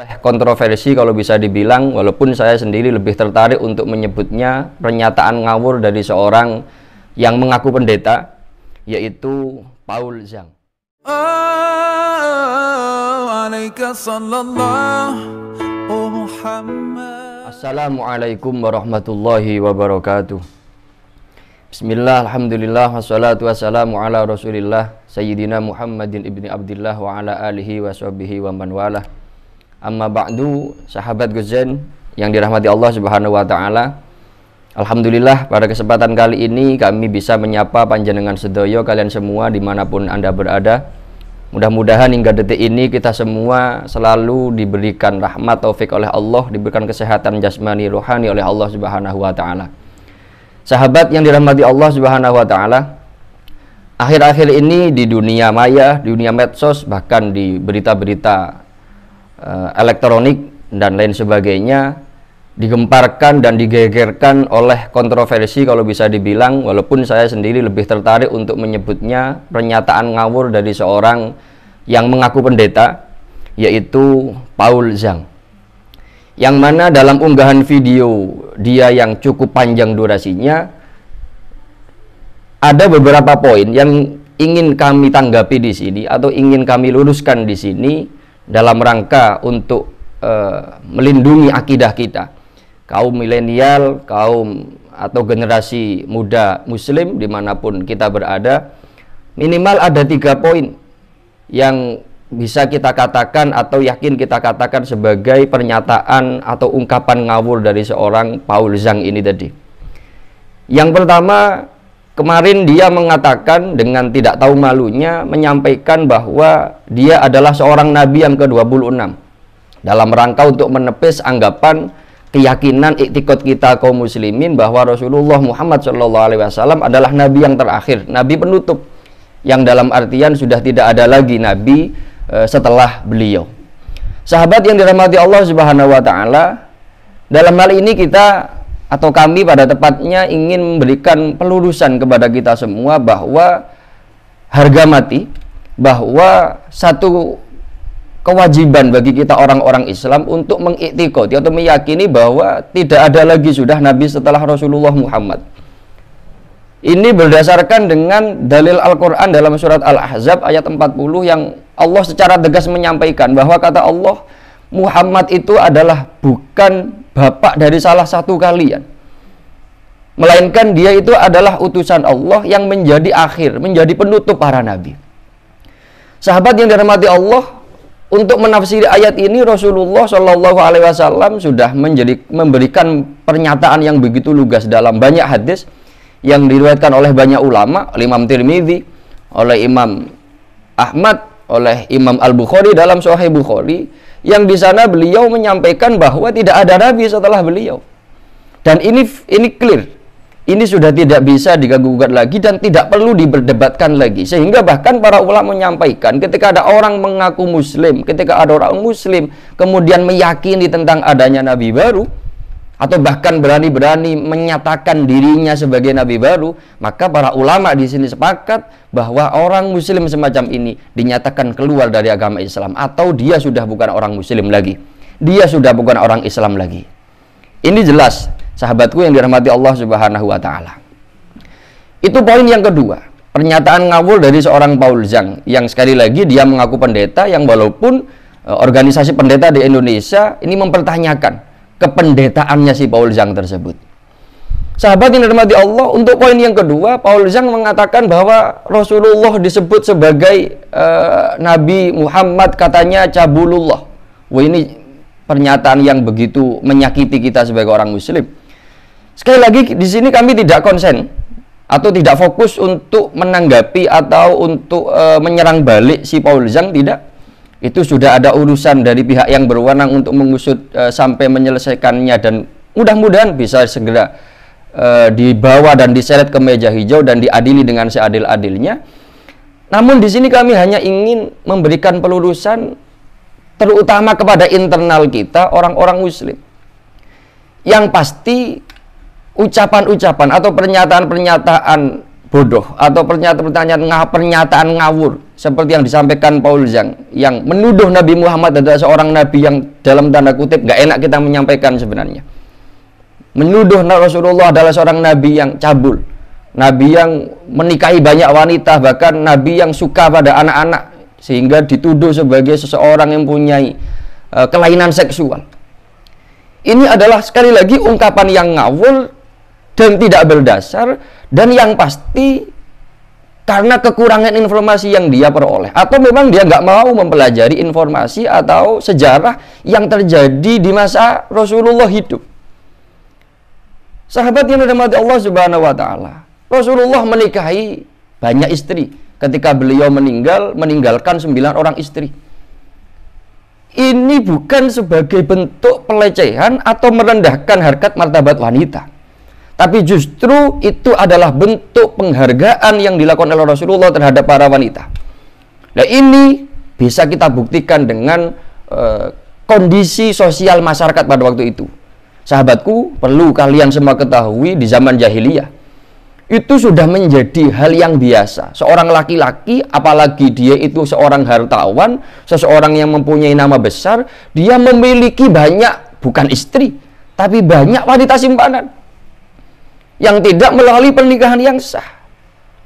Kontroversi kalau bisa dibilang, walaupun saya sendiri lebih tertarik untuk menyebutnya pernyataan ngawur dari seorang yang mengaku pendeta, yaitu Paul Zhang. Assalamualaikum warahmatullahi wabarakatuh. Bismillah, alhamdulillah, wassalatu wassalamu ala rasulillah Sayyidina Muhammadin ibni Abdillah wa ala alihi wa sahbihi wa man walah. Amma ba'du, sahabat Guzen yang dirahmati Allah Subhanahu wa taala. Alhamdulillah, pada kesempatan kali ini kami bisa menyapa panjenengan sedoyo kalian semua dimanapun Anda berada. Mudah-mudahan hingga detik ini kita semua selalu diberikan rahmat taufik oleh Allah, diberikan kesehatan jasmani rohani oleh Allah Subhanahu wa taala. Sahabat yang dirahmati Allah Subhanahu wa taala, akhir-akhir ini di dunia maya, di dunia medsos, bahkan di berita-berita elektronik dan lain sebagainya digemparkan dan digegerkan oleh kontroversi kalau bisa dibilang, walaupun saya sendiri lebih tertarik untuk menyebutnya pernyataan ngawur dari seorang yang mengaku pendeta, yaitu Paul Zhang, yang mana dalam unggahan video dia yang cukup panjang durasinya ada beberapa poin yang ingin kami tanggapi di sini atau ingin kami luruskan di sini dalam rangka untuk melindungi akidah kita, kaum milenial, kaum atau generasi muda muslim dimanapun kita berada. Minimal ada 3 poin yang bisa kita katakan atau yakin kita katakan sebagai pernyataan atau ungkapan ngawur dari seorang Paul Zhang ini tadi. Yang pertama, kemarin dia mengatakan dengan tidak tahu malunya menyampaikan bahwa dia adalah seorang nabi yang ke-26 dalam rangka untuk menepis anggapan keyakinan iktikad kita kaum muslimin bahwa Rasulullah Muhammad SAW adalah nabi yang terakhir, nabi penutup, yang dalam artian sudah tidak ada lagi nabi setelah beliau. Sahabat yang dirahmati Allah Subhanahu wa taala, dalam hal ini kita atau kami pada tepatnya ingin memberikan pelurusan kepada kita semua bahwa harga mati, bahwa satu kewajiban bagi kita orang-orang Islam untuk mengiktikadi atau meyakini bahwa tidak ada lagi sudah nabi setelah Rasulullah Muhammad. Ini berdasarkan dengan dalil Al-Quran dalam surat Al-Ahzab ayat 40 yang Allah secara tegas menyampaikan bahwa kata Allah, Muhammad itu adalah bukan bapak dari salah satu kalian, melainkan dia itu adalah utusan Allah yang menjadi akhir, menjadi penutup para nabi. Sahabat yang dirahmati Allah, untuk menafsiri ayat ini Rasulullah SAW sudah memberikan pernyataan yang begitu lugas dalam banyak hadis yang diriwayatkan oleh banyak ulama, oleh Imam Tirmidzi, oleh Imam Ahmad, oleh Imam Al-Bukhari dalam Sahih Bukhari, yang di sana beliau menyampaikan bahwa tidak ada nabi setelah beliau. Dan ini clear. Ini sudah tidak bisa diganggu-gugat lagi dan tidak perlu diperdebatkan lagi. Sehingga bahkan para ulama menyampaikan ketika ada orang mengaku muslim, ketika ada orang muslim kemudian meyakini tentang adanya nabi baru atau bahkan berani-berani menyatakan dirinya sebagai nabi baru, maka para ulama di sini sepakat bahwa orang muslim semacam ini dinyatakan keluar dari agama Islam atau dia sudah bukan orang muslim lagi. Dia sudah bukan orang Islam lagi. Ini jelas, sahabatku yang dirahmati Allah Subhanahu wa taala. Itu poin yang kedua, pernyataan ngawur dari seorang Paul Zhang yang sekali lagi dia mengaku pendeta, yang walaupun organisasi pendeta di Indonesia ini mempertanyakan kependetaannya si Paul Zhang tersebut. Sahabat yang dirahmati Allah, untuk poin yang kedua, Paul Zhang mengatakan bahwa Rasulullah disebut sebagai Nabi Muhammad katanya cabulullah. Wah, ini pernyataan yang begitu menyakiti kita sebagai orang muslim. Sekali lagi di sini kami tidak konsen atau tidak fokus untuk menanggapi atau untuk menyerang balik si Paul Zhang, tidak. Itu sudah ada urusan dari pihak yang berwenang untuk mengusut sampai menyelesaikannya, dan mudah-mudahan bisa segera dibawa dan diseret ke meja hijau dan diadili dengan seadil-adilnya. Namun di sini kami hanya ingin memberikan pelurusan terutama kepada internal kita, orang-orang muslim. Yang pasti ucapan-ucapan atau pernyataan-pernyataan bodoh atau pernyataan ngawur seperti yang disampaikan Paul Zhang, yang menuduh Nabi Muhammad adalah seorang nabi yang dalam tanda kutip gak enak kita menyampaikan sebenarnya. Menuduh Rasulullah adalah seorang nabi yang cabul, nabi yang menikahi banyak wanita, bahkan nabi yang suka pada anak-anak, sehingga dituduh sebagai seseorang yang mempunyai kelainan seksual. Ini adalah sekali lagi ungkapan yang ngawur dan tidak berdasar, dan yang pasti karena kekurangan informasi yang dia peroleh, atau memang dia nggak mau mempelajari informasi atau sejarah yang terjadi di masa Rasulullah hidup. Sahabat yang dirahmati Allah Subhanahu wa taala, Rasulullah menikahi banyak istri. Ketika beliau meninggalkan 9 orang istri. Ini bukan sebagai bentuk pelecehan atau merendahkan harkat martabat wanita, tapi justru itu adalah bentuk penghargaan yang dilakukan oleh Rasulullah terhadap para wanita. Nah, ini bisa kita buktikan dengan kondisi sosial masyarakat pada waktu itu. Sahabatku, perlu kalian semua ketahui, di zaman jahiliyah itu sudah menjadi hal yang biasa. Seorang laki-laki, apalagi dia itu seorang hartawan, seseorang yang mempunyai nama besar, dia memiliki banyak, bukan istri, tapi banyak wanita simpanan yang tidak melalui pernikahan yang sah.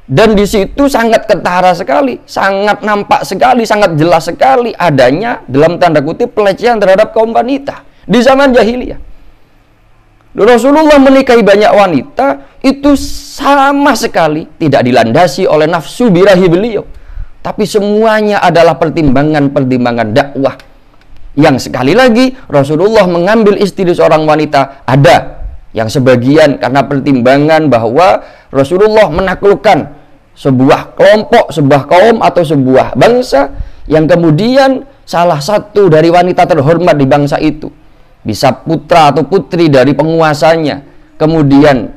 Dan di situ sangat ketara sekali, sangat nampak sekali, sangat jelas sekali adanya dalam tanda kutip pelecehan terhadap kaum wanita di zaman jahiliyah. Rasulullah menikahi banyak wanita itu sama sekali tidak dilandasi oleh nafsu birahi beliau, tapi semuanya adalah pertimbangan-pertimbangan dakwah. Yang sekali lagi Rasulullah mengambil istri seorang wanita, ada yang sebagian karena pertimbangan bahwa Rasulullah menaklukkan sebuah kelompok, sebuah kaum atau sebuah bangsa, yang kemudian salah satu dari wanita terhormat di bangsa itu bisa putra atau putri dari penguasanya, kemudian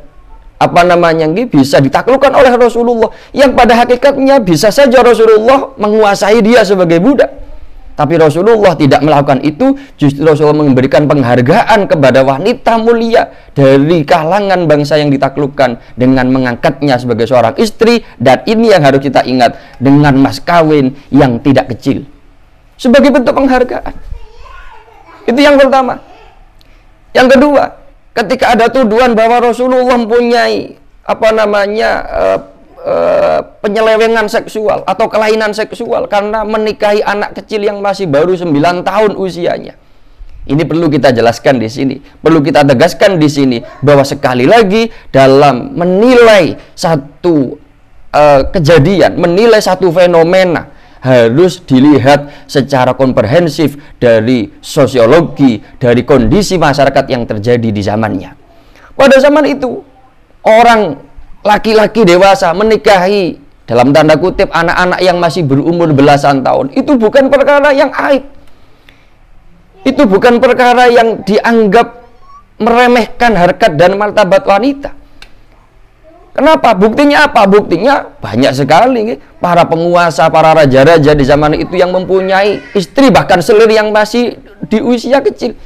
bisa ditaklukkan oleh Rasulullah, yang pada hakikatnya bisa saja Rasulullah menguasai dia sebagai budak. Tapi Rasulullah tidak melakukan itu. Justru Rasulullah memberikan penghargaan kepada wanita mulia dari kalangan bangsa yang ditaklukkan dengan mengangkatnya sebagai seorang istri. Dan ini yang harus kita ingat, dengan mas kawin yang tidak kecil sebagai bentuk penghargaan. Itu yang pertama. Yang kedua, ketika ada tuduhan bahwa Rasulullah mempunyai penyelewengan seksual atau kelainan seksual karena menikahi anak kecil yang masih baru 9 tahun usianya. Ini perlu kita jelaskan di sini, perlu kita tegaskan di sini bahwa sekali lagi dalam menilai satu kejadian, menilai satu fenomena, harus dilihat secara komprehensif dari sosiologi, dari kondisi masyarakat yang terjadi di zamannya. Pada zaman itu, orang laki-laki dewasa menikahi dalam tanda kutip anak-anak yang masih berumur belasan tahun, itu bukan perkara yang aib. Itu bukan perkara yang dianggap meremehkan harkat dan martabat wanita. Kenapa? Buktinya apa? Buktinya banyak sekali para penguasa, para raja-raja di zaman itu yang mempunyai istri, bahkan selir yang masih di usia kecil,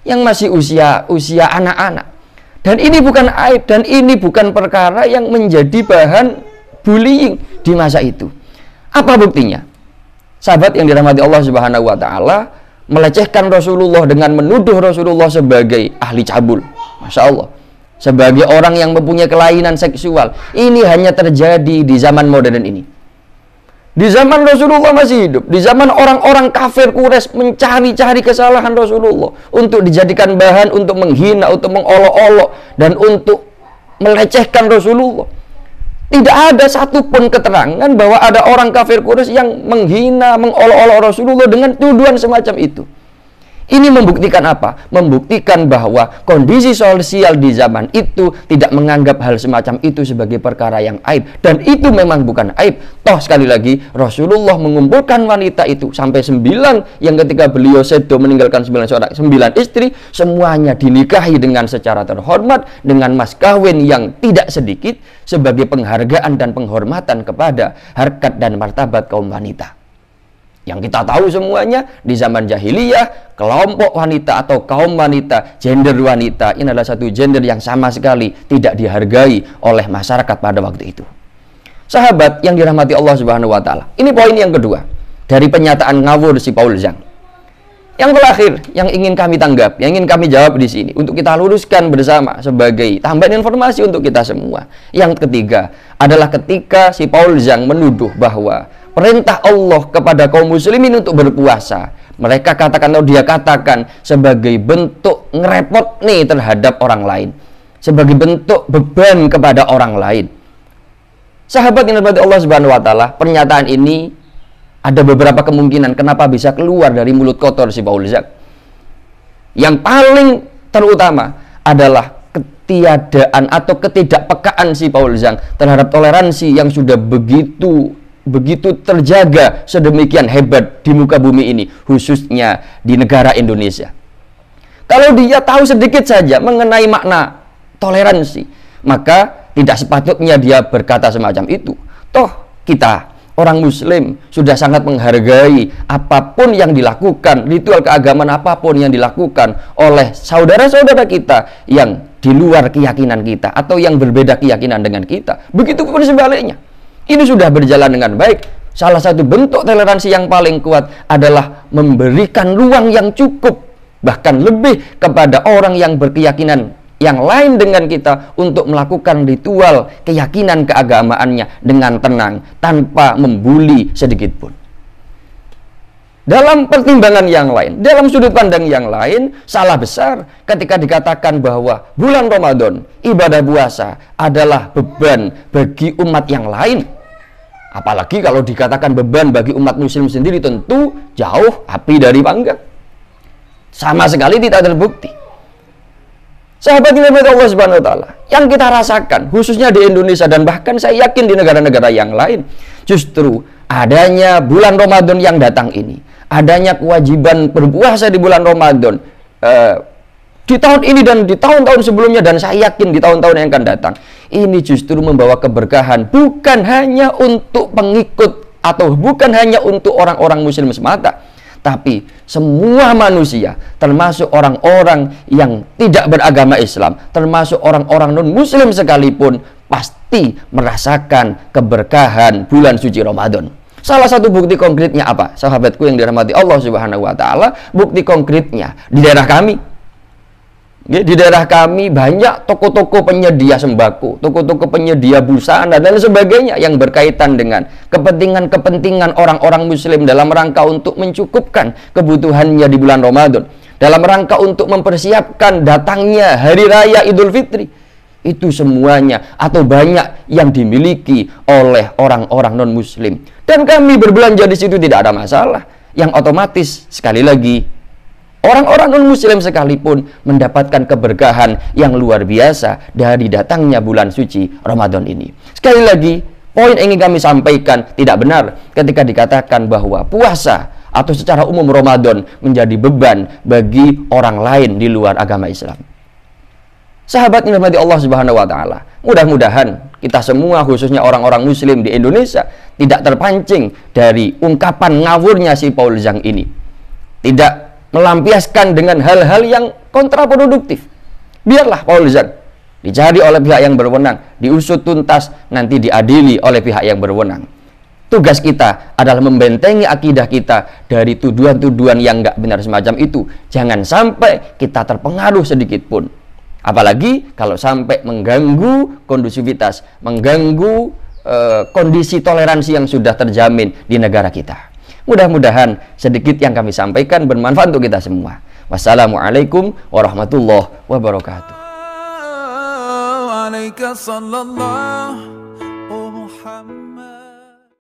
yang masih usia anak-anak. Dan ini bukan aib, dan ini bukan perkara yang menjadi bahan bullying di masa itu. Apa buktinya? Sahabat yang dirahmati Allah Subhanahu wa taala melecehkan Rasulullah dengan menuduh Rasulullah sebagai ahli cabul. Masya Allah. Sebagai orang yang mempunyai kelainan seksual. Ini hanya terjadi di zaman modern ini. Di zaman Rasulullah masih hidup, di zaman orang-orang kafir Quraisy mencari-cari kesalahan Rasulullah untuk dijadikan bahan untuk menghina, untuk mengolok-olok, dan untuk melecehkan Rasulullah. Tidak ada satupun keterangan bahwa ada orang kafir Quraisy yang menghina, mengolok-olok Rasulullah dengan tuduhan semacam itu. Ini membuktikan apa? Membuktikan bahwa kondisi sosial di zaman itu tidak menganggap hal semacam itu sebagai perkara yang aib. Dan itu memang bukan aib. Toh sekali lagi, Rasulullah mengumpulkan wanita itu sampai 9, yang ketika beliau sedo meninggalkan 9 istri, semuanya dinikahi dengan secara terhormat, dengan mas kawin yang tidak sedikit, sebagai penghargaan dan penghormatan kepada harkat dan martabat kaum wanita. Yang kita tahu semuanya, di zaman jahiliyah, kelompok wanita atau kaum wanita, gender wanita, ini adalah satu gender yang sama sekali tidak dihargai oleh masyarakat pada waktu itu. Sahabat yang dirahmati Allah Subhanahu wa taala. Ini poin yang kedua dari pernyataan ngawur si Paul Zhang. Yang terakhir yang ingin kami tanggap, yang ingin kami jawab di sini untuk kita luruskan bersama sebagai tambahan informasi untuk kita semua. Yang ketiga adalah ketika si Paul Zhang menuduh bahwa perintah Allah kepada kaum muslimin untuk berpuasa, mereka katakan atau dia katakan sebagai bentuk ngerepot nih terhadap orang lain, sebagai bentuk beban kepada orang lain. Sahabat yang dirahmati Allah Subhanahu wa taala, pernyataan ini ada beberapa kemungkinan kenapa bisa keluar dari mulut kotor si Paul Zhang. Yang paling terutama adalah ketiadaan atau ketidakpekaan si Paul Zhang terhadap toleransi yang sudah begitu terjaga sedemikian hebat di muka bumi ini, khususnya di negara Indonesia. Kalau dia tahu sedikit saja mengenai makna toleransi, maka tidak sepatutnya dia berkata semacam itu. Toh kita orang muslim sudah sangat menghargai apapun yang dilakukan, ritual keagamaan apapun yang dilakukan oleh saudara-saudara kita yang di luar keyakinan kita atau yang berbeda keyakinan dengan kita. Begitupun sebaliknya. Ini sudah berjalan dengan baik. Salah satu bentuk toleransi yang paling kuat adalah memberikan ruang yang cukup, bahkan lebih kepada orang yang berkeyakinan yang lain dengan kita untuk melakukan ritual keyakinan keagamaannya dengan tenang tanpa membuli sedikit pun. Dalam pertimbangan yang lain, dalam sudut pandang yang lain, salah besar ketika dikatakan bahwa bulan Ramadan, ibadah puasa adalah beban bagi umat yang lain. Apalagi kalau dikatakan beban bagi umat muslim sendiri, tentu jauh api dari panggang. Sama sekali tidak terbukti. Sahabat yang dirahmati Allah Subhanahu wa taala, yang kita rasakan khususnya di Indonesia dan bahkan saya yakin di negara-negara yang lain, justru adanya bulan Ramadan yang datang ini, adanya kewajiban berpuasa di bulan Ramadan di tahun ini dan di tahun-tahun sebelumnya, dan saya yakin di tahun-tahun yang akan datang, ini justru membawa keberkahan bukan hanya untuk pengikut atau bukan hanya untuk orang-orang muslim semata, tapi semua manusia, termasuk orang-orang yang tidak beragama Islam, termasuk orang-orang non-muslim sekalipun, pasti merasakan keberkahan bulan suci Ramadan. Salah satu bukti konkretnya apa? Sahabatku yang dirahmati Allah Subhanahu wa taala, bukti konkretnya di daerah kami. Di daerah kami banyak toko-toko penyedia sembako, toko-toko penyedia busana dan sebagainya yang berkaitan dengan kepentingan-kepentingan orang-orang muslim dalam rangka untuk mencukupkan kebutuhannya di bulan Ramadan, dalam rangka untuk mempersiapkan datangnya Hari Raya Idul Fitri. Itu semuanya atau banyak yang dimiliki oleh orang-orang non-muslim. Dan kami berbelanja di situ tidak ada masalah. Yang otomatis sekali lagi orang-orang non-muslim sekalipun mendapatkan keberkahan yang luar biasa dari datangnya bulan suci Ramadan ini. Sekali lagi, poin yang ingin kami sampaikan, tidak benar ketika dikatakan bahwa puasa atau secara umum Ramadan menjadi beban bagi orang lain di luar agama Islam. Sahabat yang dirahmati Allah Subhanahu wa taala, mudah-mudahan kita semua khususnya orang-orang muslim di Indonesia tidak terpancing dari ungkapan ngawurnya si Paul Zhang ini. Tidak melampiaskan dengan hal-hal yang kontraproduktif. Biarlah Paul Zhang dicari oleh pihak yang berwenang, diusut tuntas, nanti diadili oleh pihak yang berwenang. Tugas kita adalah membentengi akidah kita dari tuduhan-tuduhan yang nggak benar semacam itu. Jangan sampai kita terpengaruh sedikit pun. Apalagi kalau sampai mengganggu kondusivitas, mengganggu kondisi toleransi yang sudah terjamin di negara kita. Mudah-mudahan sedikit yang kami sampaikan bermanfaat untuk kita semua. Wassalamualaikum warahmatullahi wabarakatuh.